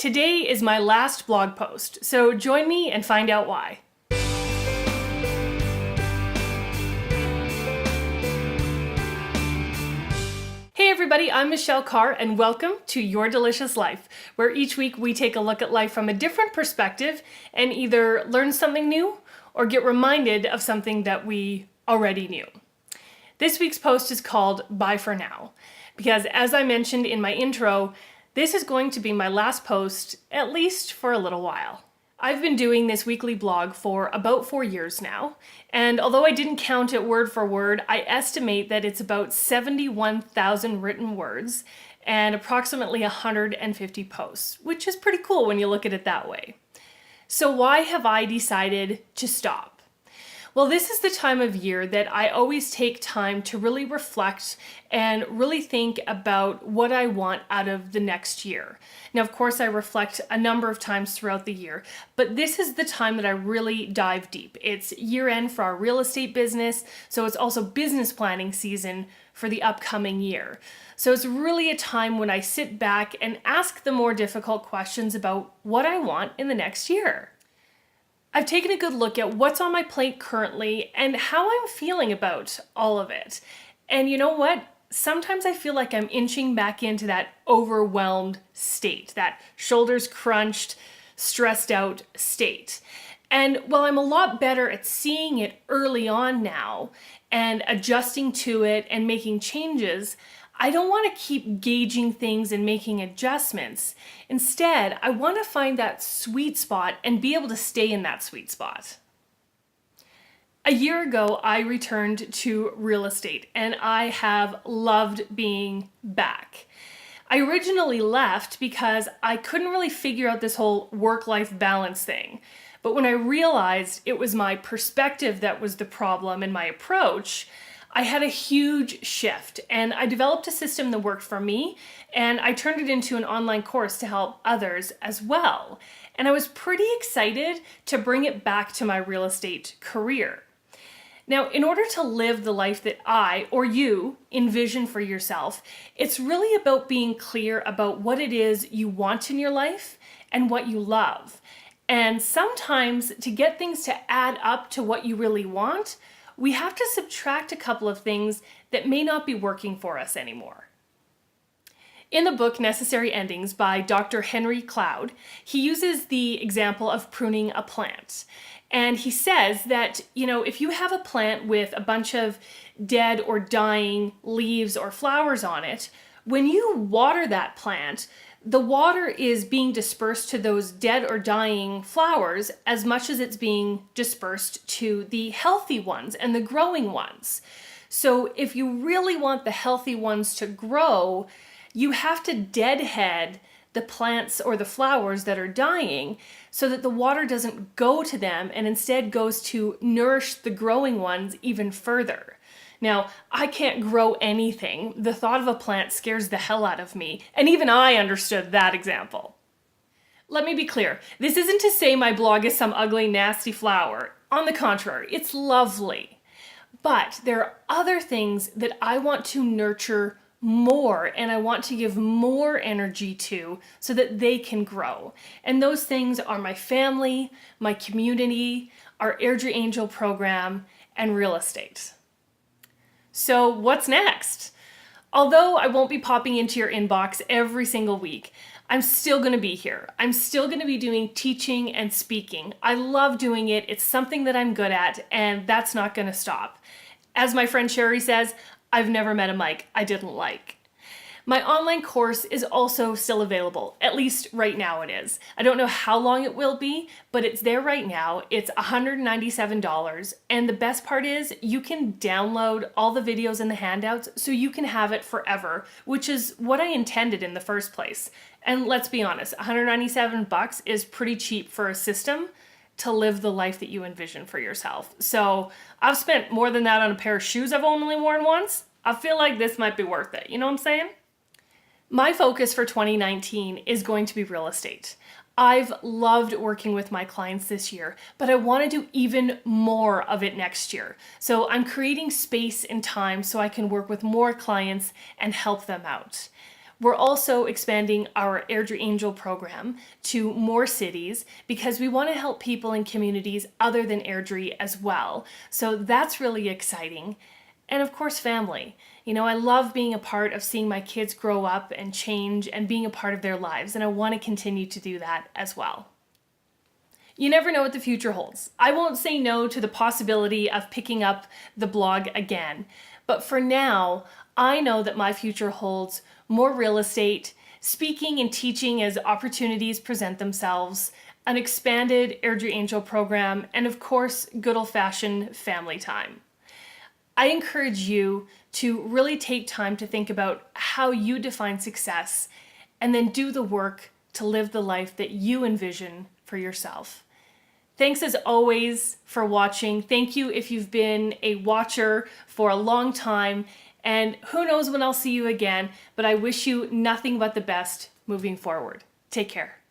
Today is my last blog post, so join me and find out why. Hey everybody, I'm Michelle Carr and welcome to Your Delicious Life, where each week we take a look at life from a different perspective and either learn something new or get reminded of something that we already knew. This week's post is called Bye for Now, because as I mentioned in my intro, this is going to be my last post, at least for a little while. I've been doing this weekly blog for about 4 years now, and although I didn't count it word for word, I estimate that it's about 71,000 written words and approximately 150 posts, which is pretty cool when you look at it that way. So why have I decided to stop? Well, this is the time of year that I always take time to really reflect and really think about what I want out of the next year. Now, of course, I reflect a number of times throughout the year, but this is the time that I really dive deep. It's year end for our real estate business, so it's also business planning season for the upcoming year. So it's really a time when I sit back and ask the more difficult questions about what I want in the next year. I've taken a good look at what's on my plate currently and how I'm feeling about all of it. And you know what? Sometimes I feel like I'm inching back into that overwhelmed state, that shoulders crunched, stressed out state. And while I'm a lot better at seeing it early on now and adjusting to it and making changes, I don't want to keep gauging things and making adjustments. Instead, I want to find that sweet spot and be able to stay in that sweet spot. A year ago, I returned to real estate and I have loved being back. I originally left because I couldn't really figure out this whole work-life balance thing. But when I realized it was my perspective that was the problem and my approach, I had a huge shift and I developed a system that worked for me and I turned it into an online course to help others as well. And I was pretty excited to bring it back to my real estate career. Now, in order to live the life that I or you envision for yourself, it's really about being clear about what it is you want in your life and what you love. And sometimes to get things to add up to what you really want, we have to subtract a couple of things that may not be working for us anymore. In the book Necessary Endings by Dr. Henry Cloud, he uses the example of pruning a plant. And he says that, if you have a plant with a bunch of dead or dying leaves or flowers on it, when you water that plant, the water is being dispersed to those dead or dying flowers as much as it's being dispersed to the healthy ones and the growing ones. So if you really want the healthy ones to grow, you have to deadhead the plants or the flowers that are dying so that the water doesn't go to them and instead goes to nourish the growing ones even further. Now, I can't grow anything. The thought of a plant scares the hell out of me, and even I understood that example. Let me be clear, this isn't to say my blog is some ugly, nasty flower. On the contrary, it's lovely. But there are other things that I want to nurture more and I want to give more energy to so that they can grow. And those things are my family, my community, our Airdrie Angel program, and real estate. So what's next? Although I won't be popping into your inbox every single week, I'm still going to be here. I'm still going to be doing teaching and speaking. I love doing it. It's something that I'm good at, and that's not going to stop. As my friend Sherry says, I've never met a mic I didn't like. My online course is also still available, at least right now it is. I don't know how long it will be, but it's there right now. It's $197, and the best part is you can download all the videos and the handouts so you can have it forever, which is what I intended in the first place. And let's be honest, $197 is pretty cheap for a system to live the life that you envision for yourself. So I've spent more than that on a pair of shoes I've only worn once. I feel like this might be worth it. You know what I'm saying? My focus for 2019 is going to be real estate. I've loved working with my clients this year, but I want to do even more of it next year. So I'm creating space and time so I can work with more clients and help them out. We're also expanding our Airdrie Angel program to more cities because we want to help people in communities other than Airdrie as well. So that's really exciting. And of course, family. You know, I love being a part of seeing my kids grow up and change and being a part of their lives, and I want to continue to do that as well. You never know what the future holds. I won't say no to the possibility of picking up the blog again, but for now, I know that my future holds more real estate, speaking and teaching as opportunities present themselves, an expanded Airdrie Angel program, and of course, good old-fashioned family time. I encourage you to really take time to think about how you define success and then do the work to live the life that you envision for yourself. Thanks as always for watching. Thank you if you've been a watcher for a long time, and who knows when I'll see you again, but I wish you nothing but the best moving forward. Take care.